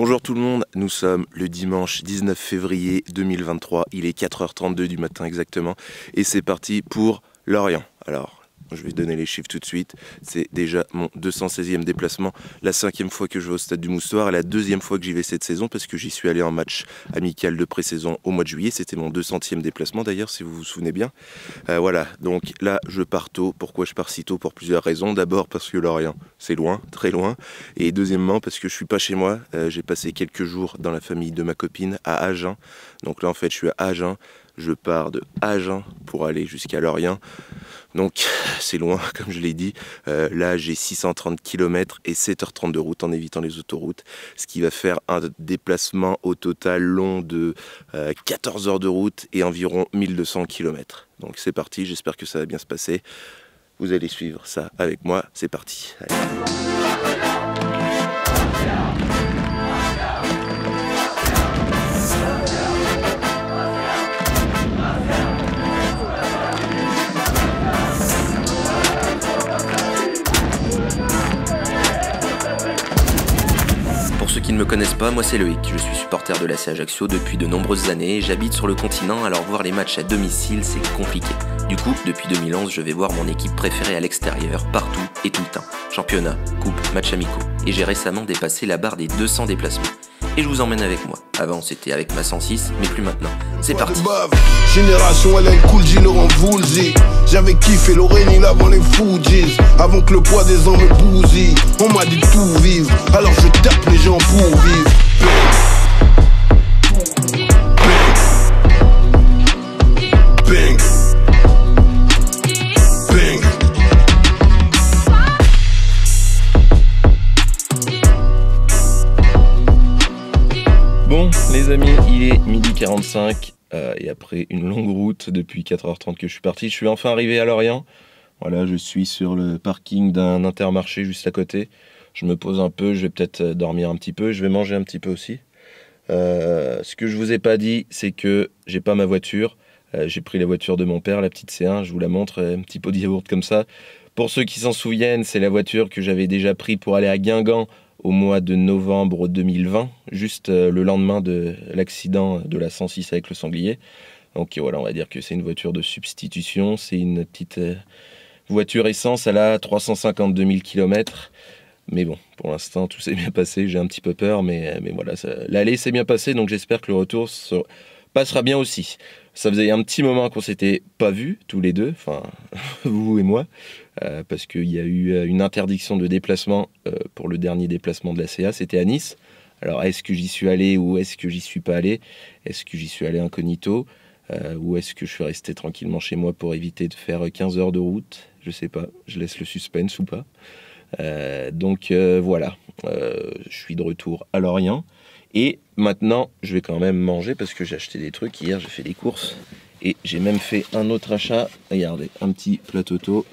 Bonjour tout le monde, nous sommes le dimanche 19 février 2023, il est 4h32 du matin exactement et c'est parti pour Lorient. Alors, je vais donner les chiffres tout de suite, c'est déjà mon 216e déplacement, la 5e fois que je vais au stade du Moustoir et la 2e fois que j'y vais cette saison parce que j'y suis allé en match amical de pré-saison au mois de juillet, c'était mon 200e déplacement d'ailleurs si vous vous souvenez bien. Voilà, donc là je pars tôt, pourquoi je pars si tôt? Pour plusieurs raisons, d'abord parce que Lorient c'est loin, très loin, et deuxièmement parce que je suis pas chez moi, j'ai passé quelques jours dans la famille de ma copine à Agen, donc là en fait je suis à Agen. Je pars de Agen pour aller jusqu'à Lorient. Donc c'est loin comme je l'ai dit. Là j'ai 630 km et 7h30 de route en évitant les autoroutes. Ce qui va faire un déplacement au total long de 14 heures de route et environ 1200 km. Donc c'est parti, j'espère que ça va bien se passer. Vous allez suivre ça avec moi, c'est parti. Allez. Pour ceux qui ne me connaissent pas, moi c'est Loïc, je suis supporter de l'AC Ajaccio depuis de nombreuses années, j'habite sur le continent alors voir les matchs à domicile c'est compliqué. Du coup, depuis 2011, je vais voir mon équipe préférée à l'extérieur, partout et tout le temps. Championnat, coupe, matchs amicaux. Et j'ai récemment dépassé la barre des 200 déplacements. Et je vous emmène avec moi. Avant c'était avec ma 106, mais plus maintenant. C'est parti. Génération LL Cool J, Laurent Voulzy. J'avais kiffé Lorraine avant les Fujis. Avant que le poids des hommes me bousille. On m'a dit tout vivre, alors je tape les gens pour vivre. Bang. Bang. Bon les amis, il est 12h45 et après une longue route depuis 4h30 que je suis parti, je suis enfin arrivé à Lorient. Voilà, je suis sur le parking d'un Intermarché juste à côté. Je me pose un peu, je vais peut-être dormir un petit peu, je vais manger un petit peu aussi. Ce que je vous ai pas dit, c'est que j'ai pas ma voiture. J'ai pris la voiture de mon père, la petite C1, je vous la montre, un petit pot de yaourt comme ça. Pour ceux qui s'en souviennent, c'est la voiture que j'avais déjà pris pour aller à Guingamp au mois de novembre 2020, juste le lendemain de l'accident de la 106 avec le sanglier. Donc voilà, on va dire que c'est une voiture de substitution, c'est une petite voiture essence, elle a 352 000 km. Mais bon, pour l'instant, tout s'est bien passé, j'ai un petit peu peur, mais voilà, l'aller s'est bien passé, donc j'espère que le retour passera bien aussi. Ça faisait un petit moment qu'on s'était pas vus, tous les deux, enfin, vous et moi, parce qu'il y a eu une interdiction de déplacement pour le dernier déplacement de la CA, c'était à Nice. Alors, est-ce que j'y suis allé ou est-ce que j'y suis pas allé? Est-ce que j'y suis allé incognito ou est-ce que je suis resté tranquillement chez moi pour éviter de faire 15 heures de route? Je sais pas, je laisse le suspense ou pas. Donc voilà, je suis de retour à Lorient. Et maintenant, je vais quand même manger parce que j'ai acheté des trucs. Hier, j'ai fait des courses et j'ai même fait un autre achat. Regardez, un petit plateau auto.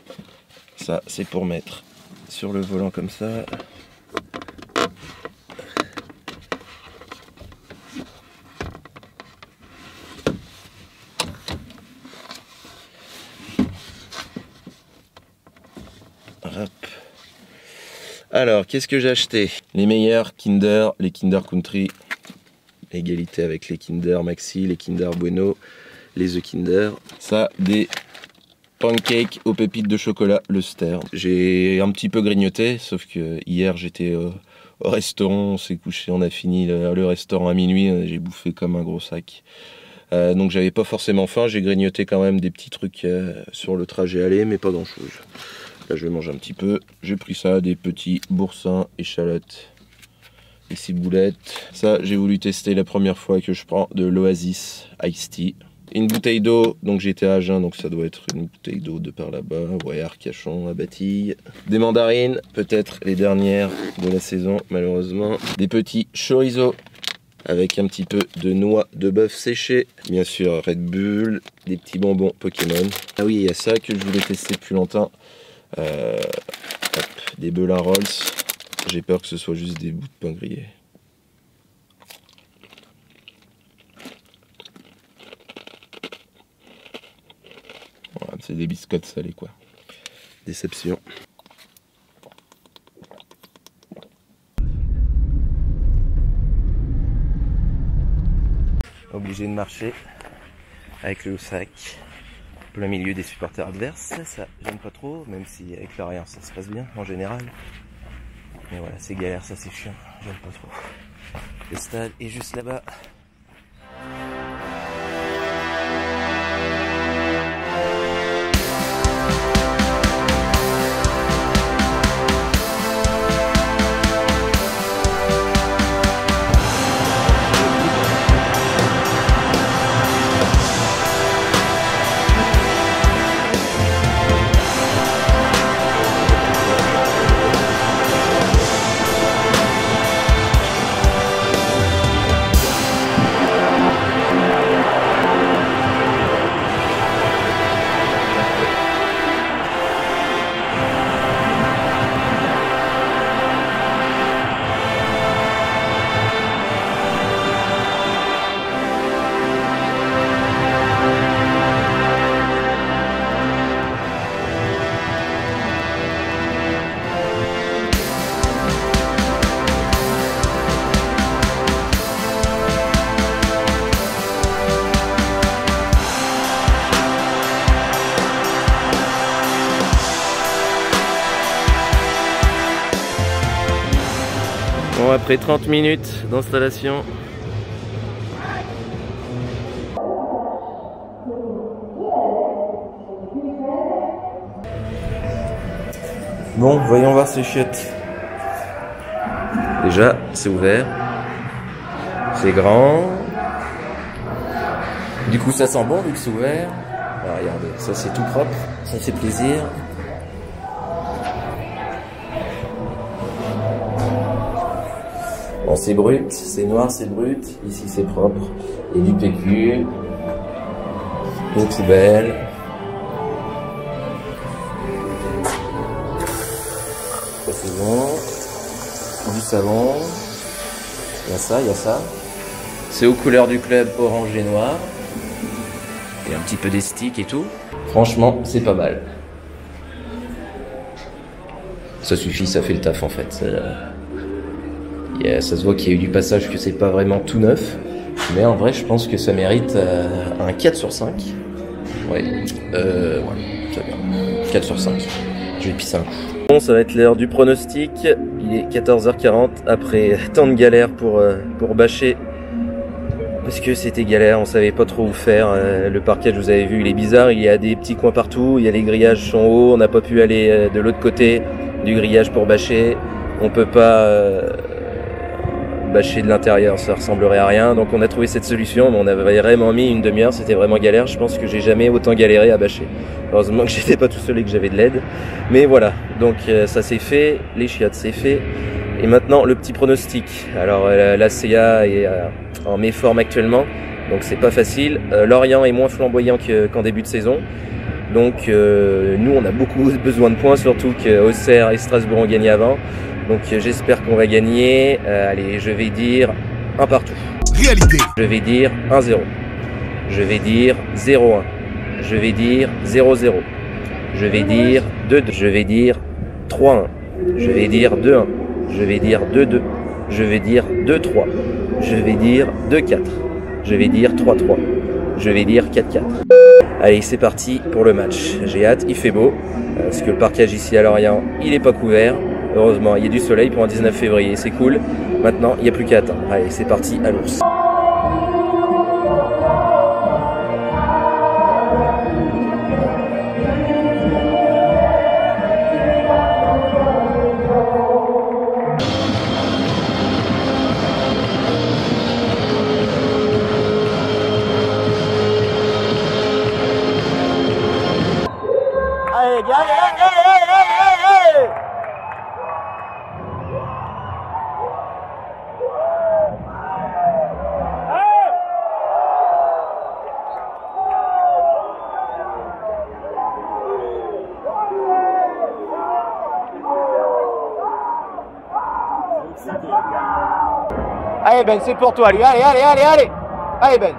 Ça, c'est pour mettre sur le volant comme ça. Hop. Alors, qu'est-ce que j'ai acheté? Les meilleurs Kinder, les Kinder Country, égalité avec les Kinder Maxi, les Kinder Bueno, les The Kinder. Ça, des pancakes aux pépites de chocolat, le Ster. J'ai un petit peu grignoté, sauf que hier j'étais au restaurant, on s'est couché, on a fini le restaurant à minuit, j'ai bouffé comme un gros sac. Donc j'avais pas forcément faim, j'ai grignoté quand même des petits trucs sur le trajet aller, mais pas grand chose. Là, je vais manger un petit peu. J'ai pris ça, des petits boursins, échalotes, des ciboulettes. Ça, j'ai voulu tester la première fois que je prends de l'Oasis Iced Tea. Une bouteille d'eau, donc j'étais à Agen, donc ça doit être une bouteille d'eau de par là-bas. Ouais, Arcachon, Abatille. Des mandarines, peut-être les dernières de la saison, malheureusement. Des petits chorizo avec un petit peu de noix de bœuf séchée. Bien sûr, Red Bull, des petits bonbons Pokémon. Ah oui, il y a ça que je voulais tester depuis longtemps. Hop, des Belin Rolls. J'ai peur que ce soit juste des bouts de pain grillé. Voilà, c'est des biscottes salées quoi. Déception. obligé de marcher avec le sac plein milieu des supporters adverses. Ça j'aime pas trop, même si avec Lorient ça se passe bien en général. Mais voilà, c'est galère, ça c'est chiant, j'aime pas trop. Le stade est juste là-bas. Bon, après 30 minutes d'installation, bon, voyons voir ces chiottes. Déjà, c'est ouvert, c'est grand, du coup ça sent bon vu que c'est ouvert. Alors, regardez, ça c'est tout propre, ça fait plaisir. Bon, c'est brut, c'est noir, c'est brut. Ici, c'est propre. Et du PQ. Une poubelle. Ça, c'est bon. Du savon. Il y a ça, il y a ça. C'est aux couleurs du club orange et noir. Et un petit peu d'esthétique et tout. Franchement, c'est pas mal. Ça suffit, ça fait le taf en fait. Ça se voit qu'il y a eu du passage, que c'est pas vraiment tout neuf, mais en vrai je pense que ça mérite un 4 sur 5. Ouais, c'est bien. 4 sur 5. Je vais pisser un coup. Bon, ça va être l'heure du pronostic. Il est 14h40 après tant de galères pour bâcher. Parce que c'était galère, on savait pas trop où faire. Le parquet, je vous avais vu, il est bizarre, il y a des petits coins partout, il y a les grillages sont hauts, on n'a pas pu aller de l'autre côté du grillage pour bâcher. On peut pas bâcher de l'intérieur, ça ressemblerait à rien, donc on a trouvé cette solution, mais on avait vraiment mis une demi-heure, c'était vraiment galère. Je pense que j'ai jamais autant galéré à bâcher. Heureusement que j'étais pas tout seul et que j'avais de l'aide, mais voilà, donc ça c'est fait, les chiottes c'est fait, et maintenant le petit pronostic. Alors la CA est en méforme actuellement, donc c'est pas facile. Lorient est moins flamboyant qu'en début de saison, donc nous on a beaucoup besoin de points, surtout qu'Auxerre et Strasbourg ont gagné avant. Donc j'espère qu'on va gagner. Allez, je vais dire un partout. Réalité. Je vais dire 1-0. Je vais dire 0-1. Je vais dire 0-0. Je vais dire 2-2. Je vais dire 3-1. Je vais dire 2-1. Je vais dire 2-2. Je vais dire 2-3. Je vais dire 2-4. Je vais dire 3-3. Je vais dire 4-4. Allez, c'est parti pour le match. J'ai hâte, il fait beau. Parce que le parquage ici à Lorient, il n'est pas couvert. Heureusement, il y a du soleil pour un 19 février, c'est cool. Maintenant, il n'y a plus qu'à attendre. Allez, c'est parti à l'ours. Allez, allez. Allez Ben, c'est pour toi, allez, allez Ben.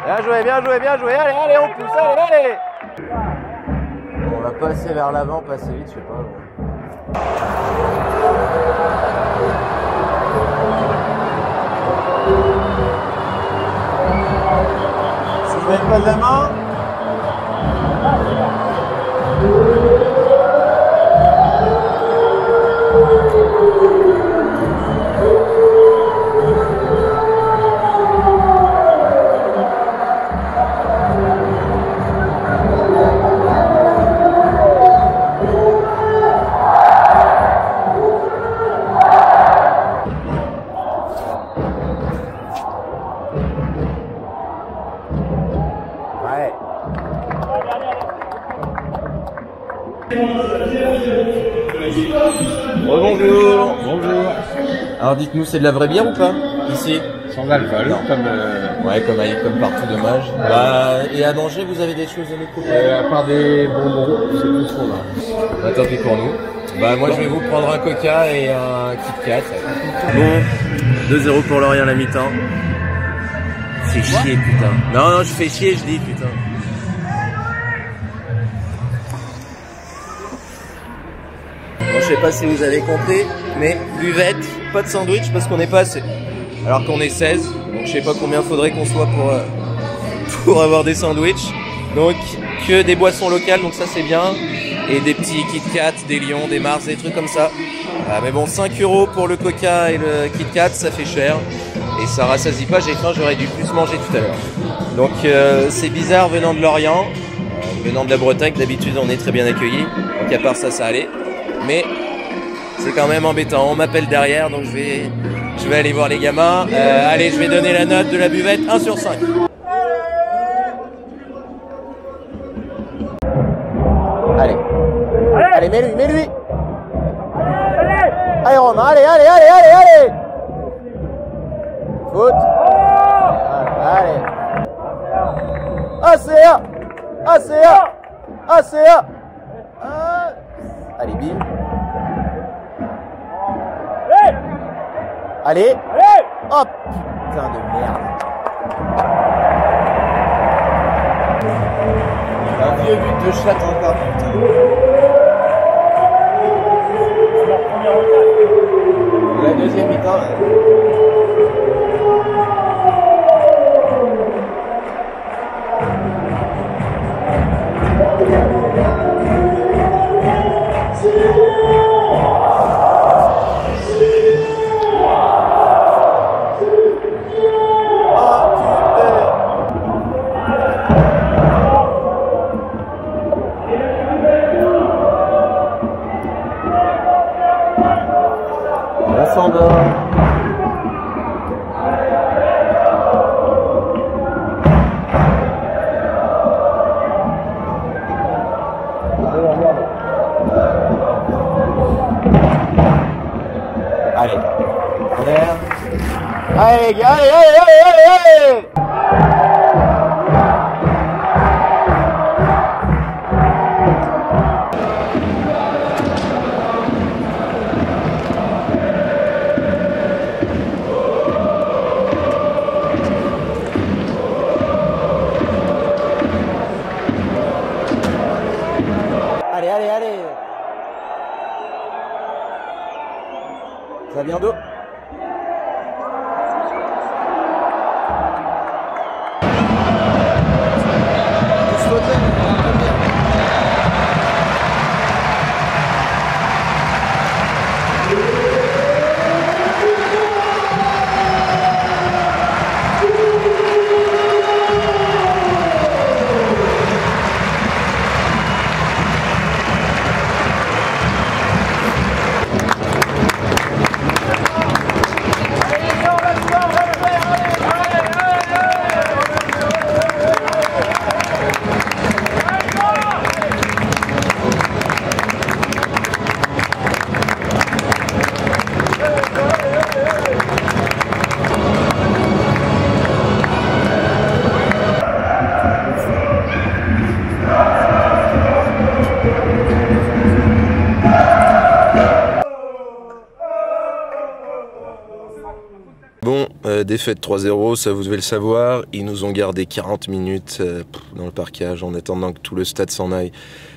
Bien joué, bien joué, bien joué. Allez, allez, on pousse, allez, allez. On va passer vers l'avant, passer vite, je sais pas. Si je mets pas de la main. Rebonjour. Bonjour. Alors dites-nous, c'est de la vraie bière ou pas ici? Sans alcool, comme Ouais, comme partout, dommage. Bah, et à manger, vous avez des choses à nous couper? à part des bonbons, c'est tout ce qu'on a. Bah, tant pis pour nous. Bah, moi, je vais vous prendre un Coca et un Kit Kat. Bon, 2-0 pour Lorient à la mi-temps. Fais chier, putain. Non, je fais chier, je dis, putain. Bon, je sais pas si vous avez compris, mais buvette, pas de sandwich parce qu'on n'est pas assez. Alors qu'on est 16, donc je sais pas combien faudrait qu'on soit pour avoir des sandwichs. Donc que des boissons locales, donc ça c'est bien. Et des petits Kit Kat, des Lions, des Mars, des trucs comme ça. Mais bon, 5 € pour le Coca et le Kit Kat, ça fait cher. Et ça rassasie pas, j'ai faim, j'aurais dû plus manger tout à l'heure. Donc c'est bizarre venant de Lorient, venant de la Bretagne, d'habitude on est très bien accueillis. Donc à part ça, ça allait. Mais c'est quand même embêtant, on m'appelle derrière, donc je vais aller voir les gamins. Allez, je vais donner la note de la buvette, 1 sur 5. Allez. Allez, mets-lui, mets-lui. Allez, Romain, allez, allez, allez, allez, allez. Foot. Allez. ACA. ACA. ACA. Allez, bim. Allez. Hop. Putain de merde. Un vieux but de chatte encore, putain. La deuxième mi-temps. Allez, allez, allez, allez, allez, allez. Allez, allez, allez. Ça vient d'où? défaite 3-0, ça vous devez le savoir. Ils nous ont gardé 40 minutes dans le parquage en attendant que tout le stade s'en aille.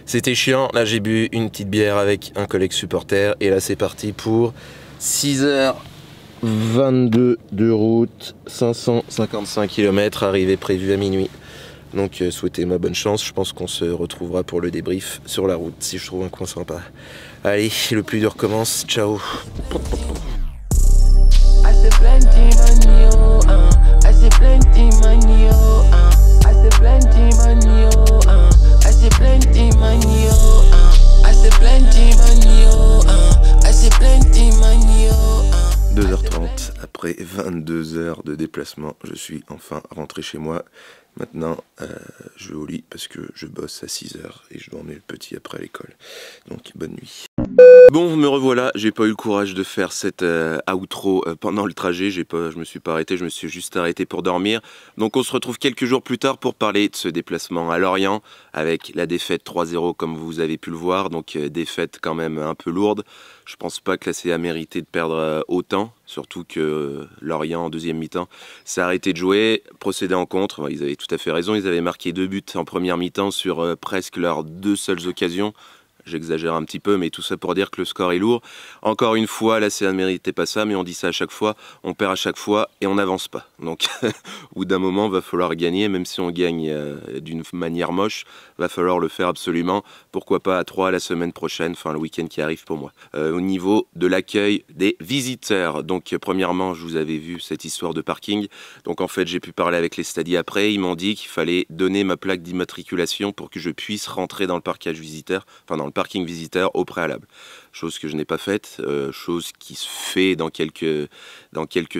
C'était chiant. Là, j'ai bu une petite bière avec un collègue supporter. Et là, c'est parti pour 6h22 de route, 555 km, arrivée prévue à minuit. Donc, souhaitez-moi bonne chance. Je pense qu'on se retrouvera pour le débrief sur la route si je trouve un coin sympa. Allez, le plus dur commence. Ciao. Après 22 heures de déplacement, je suis enfin rentré chez moi. Maintenant, je vais au lit parce que je bosse à 6 heures et je dois emmener le petit après à l'école. Donc, bonne nuit. Bon, me revoilà. J'ai pas eu le courage de faire cette outro pendant le trajet. Je me suis pas arrêté, je me suis juste arrêté pour dormir. Donc, on se retrouve quelques jours plus tard pour parler de ce déplacement à Lorient avec la défaite 3-0 comme vous avez pu le voir. Donc, défaite quand même un peu lourde. Je pense pas que la CA méritait de perdre autant, surtout que Lorient en deuxième mi-temps s'est arrêté de jouer, procédé en contre. Ils avaient tout à fait raison, ils avaient marqué 2 buts en première mi-temps sur presque leurs 2 seules occasions. J'exagère un petit peu, mais tout ça pour dire que le score est lourd. Encore une fois, la CA ne méritait pas ça, mais on dit ça à chaque fois, on perd à chaque fois et on n'avance pas. Donc, au bout d'un moment, il va falloir gagner, même si on gagne d'une manière moche, il va falloir le faire absolument. Pourquoi pas à 3 la semaine prochaine, enfin le week-end qui arrive pour moi. Au niveau de l'accueil des visiteurs, donc premièrement, je vous avais vu cette histoire de parking. Donc en fait, j'ai pu parler avec les stadiers après, ils m'ont dit qu'il fallait donner ma plaque d'immatriculation pour que je puisse rentrer dans le parkage visiteur, enfin dans le parking visiteur au préalable. Chose que je n'ai pas faite, chose qui se fait dans quelques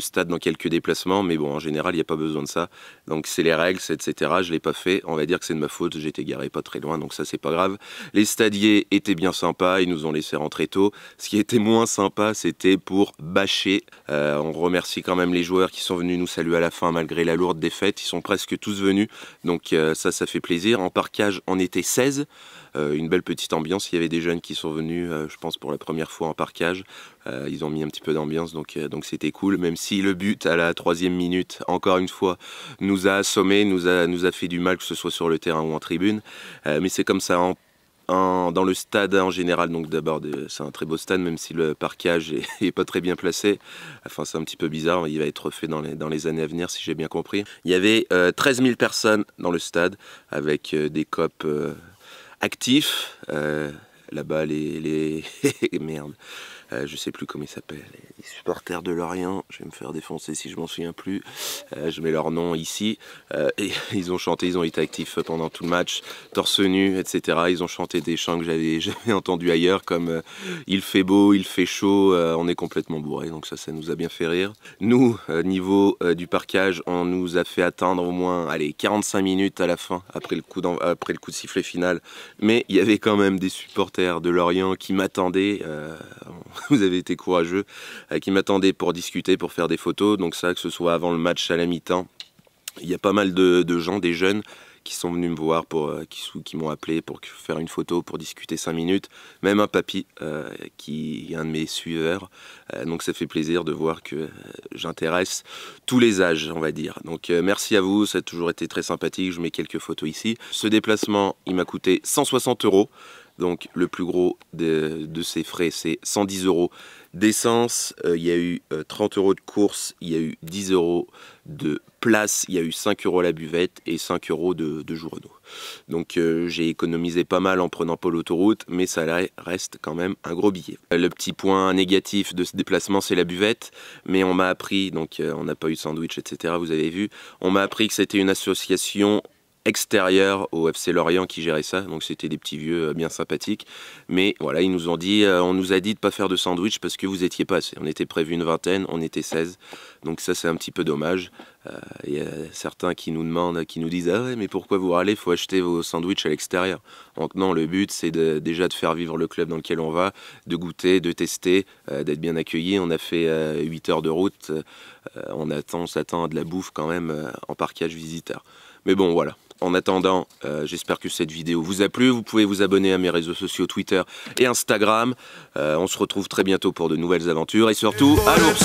stades, dans quelques déplacements, mais bon, en général, il n'y a pas besoin de ça. Donc c'est les règles, etc. Je ne l'ai pas fait, on va dire que c'est de ma faute, j'étais garé pas très loin, donc ça c'est pas grave. Les stadiers étaient bien sympas, ils nous ont laissé rentrer tôt. Ce qui était moins sympa, c'était pour bâcher. On remercie quand même les joueurs qui sont venus nous saluer à la fin, malgré la lourde défaite. Ils sont presque tous venus, donc ça fait plaisir. En parkage, on était 16. Une belle petite ambiance, il y avait des jeunes qui sont venus, je pense pour la première fois en parkage, ils ont mis un petit peu d'ambiance, donc c'était cool, même si le but à la 3e minute, encore une fois, nous a assommés, nous a fait du mal, que ce soit sur le terrain ou en tribune, mais c'est comme ça dans le stade en général. Donc d'abord c'est un très beau stade, même si le parkage est pas très bien placé, enfin c'est un petit peu bizarre, il va être refait dans les années à venir si j'ai bien compris. Il y avait 13 000 personnes dans le stade, avec des copes actifs, là-bas les merde, je sais plus comment ils s'appellent, les supporters de Lorient, je vais me faire défoncer si je m'en souviens plus, je mets leur nom ici, et ils ont chanté, ils ont été actifs pendant tout le match, torse nu, etc. Ils ont chanté des chants que j'avais jamais entendus ailleurs, comme il fait beau, il fait chaud, on est complètement bourré, donc ça nous a bien fait rire. Nous, niveau du parkage, on nous a fait attendre au moins 45 minutes à la fin, après le coup de sifflet final, mais il y avait quand même des supporters de Lorient qui m'attendaient, vous avez été courageux, qui m'attendaient pour discuter, pour faire des photos, donc ça, que ce soit avant le match à la mi-temps, il y a pas mal de gens, des jeunes, qui sont venus me voir, qui m'ont appelé pour faire une photo, pour discuter 5 minutes, même un papy, qui est un de mes suiveurs, donc ça fait plaisir de voir que j'intéresse tous les âges, on va dire. Donc merci à vous, ça a toujours été très sympathique, je mets quelques photos ici. Ce déplacement, il m'a coûté 160 €. Donc le plus gros de ces frais, c'est 110 € d'essence, il y a eu 30 € de course, il y a eu 10 € de place, il y a eu 5 € la buvette et 5 € de journaux. Donc j'ai économisé pas mal en prenant pas l'autoroute, mais ça reste quand même un gros billet. Le petit point négatif de ce déplacement, c'est la buvette, mais on m'a appris, donc on n'a pas eu de sandwich, etc. Vous avez vu, on m'a appris que c'était une association extérieur au FC Lorient qui gérait ça, donc c'était des petits vieux bien sympathiques, mais voilà, ils nous ont dit, on nous a dit de pas faire de sandwich parce que vous étiez pas assez. On était prévu une vingtaine, on était 16, donc ça c'est un petit peu dommage. Il y a certains qui nous demandent, qui nous disent, ah ouais, mais pourquoi vous râlez, faut acheter vos sandwichs à l'extérieur. Donc non, le but c'est déjà de faire vivre le club dans lequel on va, de goûter, de tester, d'être bien accueilli. On a fait 8 heures de route, on s'attend à de la bouffe quand même en parkage visiteur. Mais bon, voilà. En attendant, j'espère que cette vidéo vous a plu. Vous pouvez vous abonner à mes réseaux sociaux Twitter et Instagram. On se retrouve très bientôt pour de nouvelles aventures. Et surtout, à l'ours!